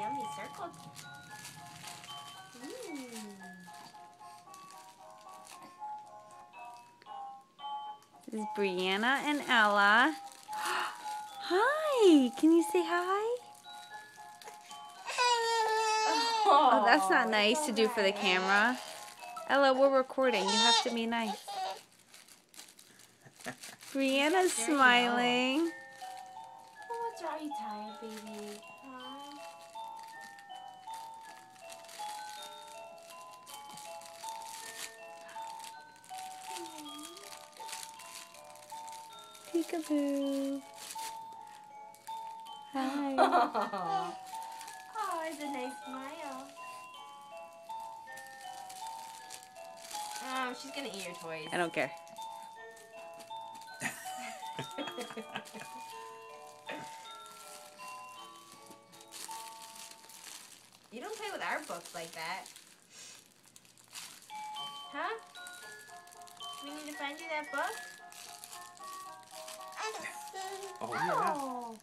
yummy. Circled. This is Brianna and Ella. Hi! Can you say hi? Oh, that's not nice to do for the camera. Ella, we're recording. You have to be nice. Brianna's smiling. Oh, what's wrong? Are you tired, baby? Huh? Peekaboo. Hi. Oh, it's a nice smile. Oh, she's gonna eat your toys. I don't care. You don't play with our books like that. Huh? We need to find you that book? Oh, yeah. Oh.